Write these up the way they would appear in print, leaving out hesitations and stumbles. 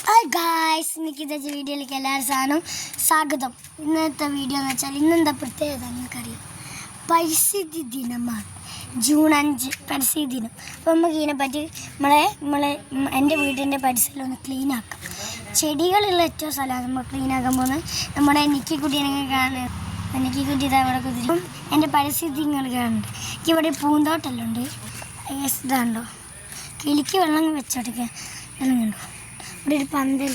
Hi guys, ഇന്നത്തെ വീഡിയോയിലേക്ക് എല്ലാവരും സ്വാഗതം. ഇന്നത്തെ വീഡിയോ എന്ന് വെച്ചാൽ ഇന്നെന്താ പ്രത്യേകത നിങ്ങൾക്കറിയാം. പരിസ്ഥിതി ദിനമാണ്, ജൂൺ 5 പരിസ്ഥിതി ദിനം. അപ്പോൾ നമുക്ക് ഇതിനെപ്പറ്റി എൻ്റെ വീടിൻ്റെ പരിസരം ഒന്ന് ക്ലീൻ ആക്കാം. ചെടികളുള്ള ഏറ്റവും സ്ഥലമാണ് നമ്മൾ ക്ലീൻ ആക്കാൻ പോകുന്നത്. നമ്മുടെ നിക്കിക്കുട്ടീനെ കാണുന്നത്, നിക്കിക്കുട്ടി അവിടെ കുതിരും എൻ്റെ പരിസ്ഥിതി നിങ്ങൾ കാണുന്നുണ്ട്. എനിക്കിവിടെ പൂന്തോട്ടെല്ലാം ഉണ്ട്. ഇതാണ്ടോ കിളിക്ക് വെള്ളം വെച്ചെടുക്കുക എല്ലാം കണ്ടോ. ഇവിടെ ഒരു പന്തൽ,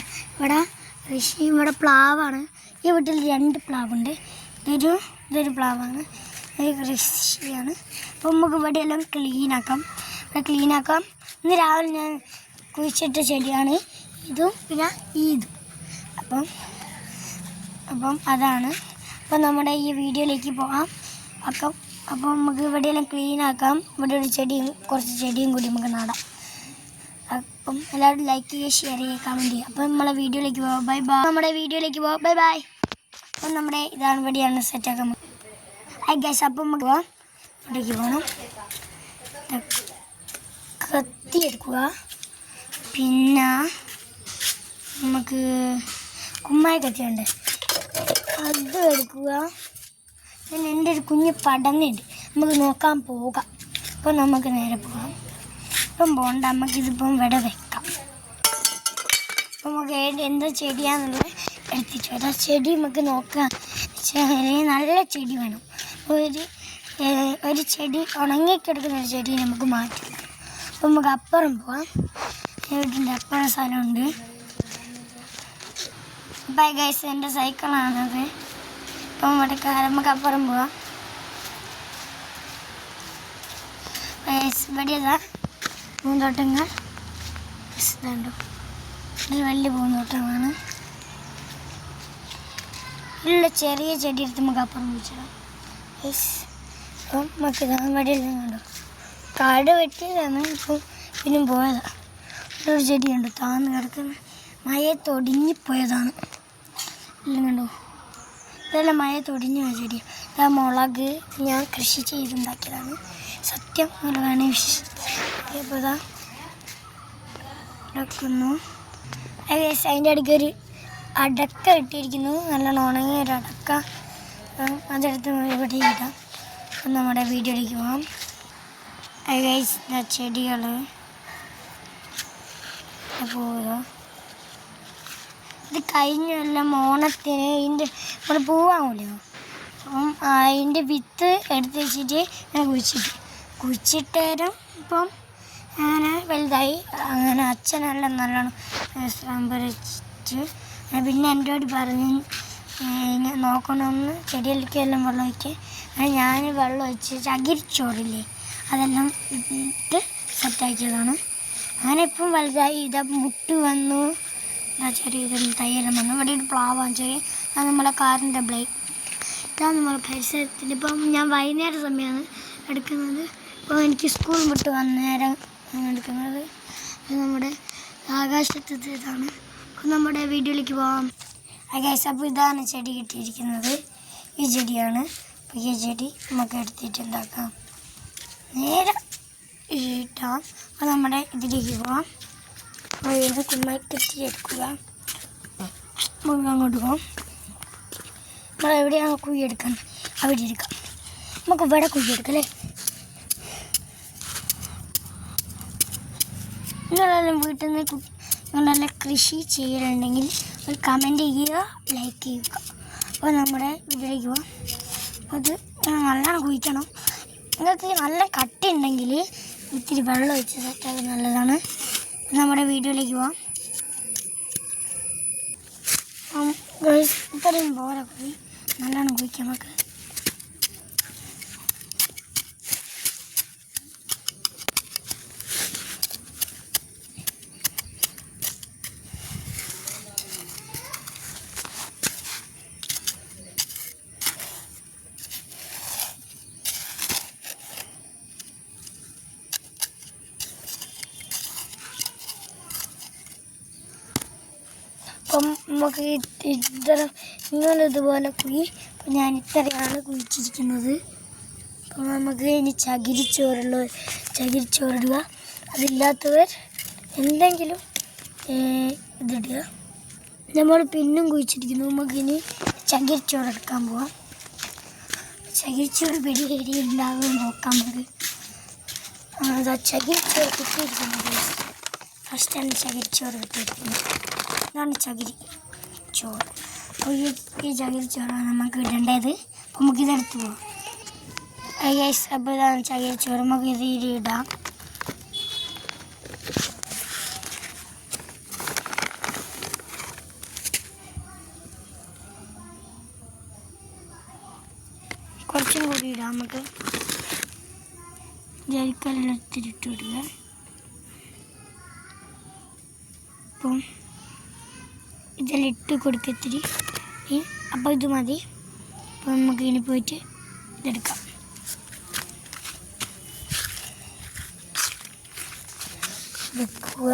ഇവിടെ പ്ലാവാണ്. ഈ വീട്ടിൽ 2 പ്ലാവുണ്ട്. ഇതൊരു പ്ലാവാണ്, ഒരു കൃഷിയാണ്. അപ്പോൾ നമുക്ക് ഇവിടെ എല്ലാം ക്ലീനാക്കാം. ഇന്ന് രാവിലെ ഞാൻ കുഴിച്ചിട്ട ചെടിയാണ് ഇതും പിന്നെ ഇതും. അപ്പം അതാണ്. അപ്പം നമ്മുടെ ഈ വീഡിയോയിലേക്ക് പോകാം. അപ്പം നമുക്ക് ഇവിടെയെല്ലാം ക്ലീനാക്കാം. ഇവിടെ ഒരു കുറച്ച് ചെടിയും കൂടി നമുക്ക് നടാം. അപ്പം എല്ലാവരും ലൈക്ക് ചെയ്യുക, ഷെയർ ചെയ്യുക, കമൻറ്റ് ചെയ്യുക. അപ്പം നമ്മളെ വീഡിയോയിലേക്ക് പോകാം. ബൈ. അപ്പം നമ്മുടെ ഇതാണ് ഇവിടെയാണ് സെറ്റാക്കാൻ പോകുന്നത്. ഹായ് ഗൈസ്, അപ്പം നമുക്ക് പോകാം. ഇവിടേക്ക് പോകണം. കത്തി എടുക്കുക, പിന്നെ നമുക്ക് കുമ്മായ കത്തിയുണ്ട്, അത് എടുക്കുക. പിന്നെ എൻ്റെ ഒരു കുഞ്ഞ് പടന്നുണ്ട്, നമുക്ക് നോക്കാൻ പോകാം. അപ്പം നമുക്ക് നേരെ പോകാം. ഇപ്പം പോകണ്ട, നമുക്കിതിപ്പം ഇവിടെ വെക്കാം. അപ്പം നമുക്ക് എന്താ ചെടിയാണെന്നുള്ളത് എടുത്തിട്ട് വരാം. ചെടി നമുക്ക് നോക്കാം. നല്ല ചെടി വേണം. ഒരു ചെടി ഉണങ്ങിക്കിടക്കുന്ന ഒരു ചെടി നമുക്ക് മാറ്റാം. അപ്പം നമുക്ക് അപ്പുറം പോവാം. വീട്ടിൻ്റെ അപ്പുറം സ്ഥലമുണ്ട്. ബൈ ഗൈസ്, എൻ്റെ സൈക്കിളാണത്. അപ്പം നമുക്ക് അപ്പുറം പോവാം. ഇവിടെ പൂന്തോട്ടങ്ങൾ ഇതുണ്ടോ, ഇത് വലിയ പൂന്തോട്ടമാണ്. ഉള്ള ചെറിയ ചെടി എടുത്ത് നമുക്ക് അപ്പുറം വെച്ചിടാം. അപ്പം നമുക്ക് ഇതാണ് വടിയെല്ലാം കണ്ടോ, കാട് വെട്ടിയതാണ്. ഇപ്പം പിന്നെ പോയതാണ്. ഒരു ചെടിയുണ്ട് താന്ന് കിടക്കുന്ന, മഴത്തൊടിഞ്ഞിപ്പോയതാണ്. എല്ലാം കണ്ടോ, ഇതെല്ലാം മഴത്തൊടിഞ്ഞ ചെടി. ഇതാ മുളക് ഞാൻ കൃഷി ചെയ്തുണ്ടാക്കിയതാണ്. സത്യം മുളകാണ് വിശ്വസിച്ചത്. അപ്പോൾ ഇതാ ഇടക്കുന്നു. അതിൻ്റെ ഇടയ്ക്ക് ഒരു അടക്ക ഇട്ടിരിക്കുന്നു, നല്ലോണം ഉണങ്ങിയ ഒരു അടക്ക. അതെടുത്ത് ഇവിടെ ഇടാം. അപ്പം നമ്മുടെ വീഡിയോയിലേക്ക് പോകാം. ചെടികൾ പോവുക. ഇത് കഴിഞ്ഞെല്ലാം ഓണത്തിന് ഇവിടെ പൂവാങ്ങൂലോ, അപ്പം അതിൻ്റെ വിത്ത് എടുത്ത് വെച്ചിട്ട് ഞാൻ കുഴിച്ചിട്ടേരം. ഇപ്പം അങ്ങനെ വലുതായി. അങ്ങനെ അച്ഛനെല്ലാം നല്ലോണം സംഭരിച്ച് പിന്നെ എന്നോട് പറഞ്ഞ് നോക്കണമെന്ന്, ചെടികൾക്കെല്ലാം വെള്ളം ഒഴിക്കുക. അങ്ങനെ ഞാൻ വെള്ളം ഒഴിച്ച് ചകിരിച്ചോറില്ലേ അതെല്ലാം ഇട്ട് സെറ്റാക്കിയതാണ്. അങ്ങനെ ഇപ്പം വലുതായി. ഇതാ മുട്ട് വന്നു, ചെറിയ തയ്യെല്ലാം വന്നു. ഇവിടെ ഒരു പ്ലാവാണ് ചെറിയ, അത് നമ്മളെ കാറിൻ്റെ ബ്രേക്ക്. ഇതാണ് നമ്മളെ പരിസരത്തിൽ. ഇപ്പം ഞാൻ വൈകുന്നേരം സമയമാണ് എടുക്കുന്നത്. ഇപ്പോൾ എനിക്ക് സ്കൂൾ വിട്ട് വന്നേരം എടുക്കുന്നത്. ഇത് നമ്മുടെ ആകാശത്തെ ഇതാണ്. അപ്പോൾ നമ്മുടെ വീഡിയോയിലേക്ക് പോകാം. ഗൈസ്, അപ്പോൾ ഇതാണ് ചെടി കിട്ടിയിരിക്കുന്നത്. ഈ ചെടിയാണ്. അപ്പോൾ ഈ ചെടി നമുക്ക് എടുത്തിട്ട് ഉണ്ടാക്കാം. നേരെ ഇട്ടാം. അപ്പോൾ നമ്മുടെ ഇതിലേക്ക് പോകാം. അപ്പോൾ ഇത് കുമ്മായി കെട്ടി എടുക്കുക. അങ്ങോട്ട് പോകാം. നമ്മൾ എവിടെയാണ് കുഴിയെടുക്കുന്നത് അവിടെ എടുക്കാം. നമുക്ക് ഇവിടെ കുഴിയെടുക്കാം അല്ലേ. നിങ്ങളെല്ലാം വീട്ടിൽ നിന്ന് നിങ്ങളെല്ലാം കൃഷി ചെയ്യലുണ്ടെങ്കിൽ ഒരു കമൻറ്റ് ചെയ്യുക, ലൈക്ക് ചെയ്യുക. അപ്പോൾ നമ്മുടെ വീട്ടിലേക്ക് പോകാം. അത് നല്ലോണം കുഴിക്കണം. നിങ്ങൾക്ക് നല്ല കട്ടിയുണ്ടെങ്കിൽ ഇത്തിരി വെള്ളം ഒഴിച്ച് സെറ്റാക്കി നല്ലതാണ്. നമ്മുടെ വീഡിയോയിലേക്ക് പോകാം. ഇത്രയും പോലെ കുഴി നല്ലോണം കുഴിക്കാം നമുക്ക്. അപ്പം നമുക്ക് നിങ്ങളിതുപോലെ കുഴി, ഞാൻ ഇത്രയാണ് കുഴിച്ചിരിക്കുന്നത്. അപ്പം നമുക്ക് ഇനി ചകിരിച്ചോറിടുക. അതില്ലാത്തവർ എന്തെങ്കിലും ഇതിടുക. നമ്മൾ പിന്നും കുഴിച്ചിരിക്കുന്നു. നമുക്കിനി ചകിരിച്ചോറ് എടുക്കാൻ പോവാം. ചകിരിച്ചോറ് പിടി ഉണ്ടാകും നോക്കാം നമുക്ക്. അതാ ചകിരിച്ചോറ് കിട്ടിയിരിക്കുന്നത്. ഫസ്റ്റാണ് ചകിരിച്ചോറ് കിട്ടിയിരിക്കുന്നത്. ഇതാണ് ചകിരി ചോറ്. അപ്പോൾ ഈ ചകിരിച്ചോറാണ് നമുക്ക് ഇടേണ്ടത്. അപ്പോൾ നമുക്കിതെടുത്ത് പോവാം. അപ്പോൾ ഇതാണ് ചകിരിച്ചോറ്. നമുക്ക് ഇത് ഇടാം. കുറച്ചും കൂടി ഇടാം. നമുക്ക് ജരിക്കലെല്ലാം ഇട്ട് വിടുക. അപ്പം ഇതെല്ലാം ഇട്ട് കൊടുക്കത്തിരി. അപ്പോൾ ഇത് മതി. അപ്പോൾ നമുക്ക് ഇനി പോയിട്ട് ഇതെടുക്കാം. വെക്കുക.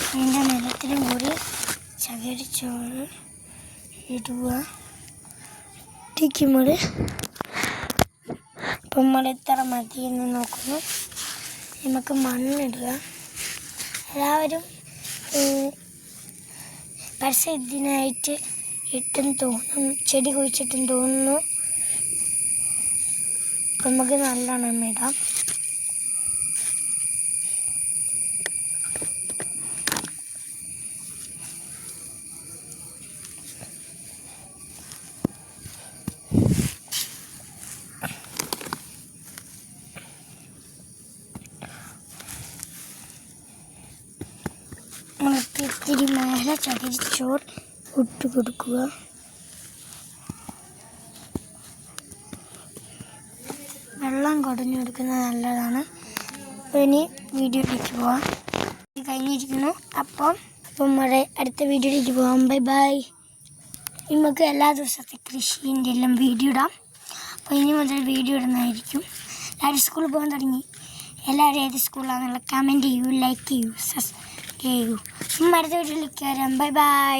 അതിൻ്റെ നിലത്തിലും കൂടി ചകിരിച്ചോറ് ഇടുക. ഇട്ടിക്കുമ്പോൾ അപ്പം നമ്മൾ എത്ര മതിയെന്ന് നോക്കുന്നു. നമുക്ക് മണ്ണിടുക. എല്ലാവരും പരസ്യത്തിനായിട്ട് ഇട്ടെന്ന് തോന്നുന്നു, ചെടി കുഴിച്ചിട്ടെന്ന് തോന്നുന്നു. അപ്പം നമുക്ക് നല്ലോണം ഇടാം. ഇത്തിരി മേലെ ചകിരിച്ചോറ് ഇട്ട് കൊടുക്കുക. വെള്ളം കുടഞ്ഞു കൊടുക്കുന്നത് നല്ലതാണ്. അപ്പോൾ ഇനി വീഡിയോയിലേക്ക് പോവാം. കഴിഞ്ഞിരിക്കുന്നു. അപ്പം നമ്മുടെ അടുത്ത വീഡിയോയിലേക്ക് പോകാം. Bye bye. നമുക്ക് എല്ലാ ദിവസത്തെ കൃഷീൻ്റെ എല്ലാം വീഡിയോ ഇടാം. അപ്പോൾ ഇനി മുതൽ വീഡിയോ ഇടുന്നതായിരിക്കും. എല്ലാവരും സ്കൂളിൽ പോകാൻ തുടങ്ങി. എല്ലാവരും ഏത് സ്കൂളിലാണെന്നുള്ള കമൻറ്റ് ചെയ്യൂ, ലൈക്ക് ചെയ്യൂ, സബ്സ്ക്രൈബ് ചെയ്യൂ. അടുത്ത വീഡിയോയിലേക്ക് വരാം. Bye bye.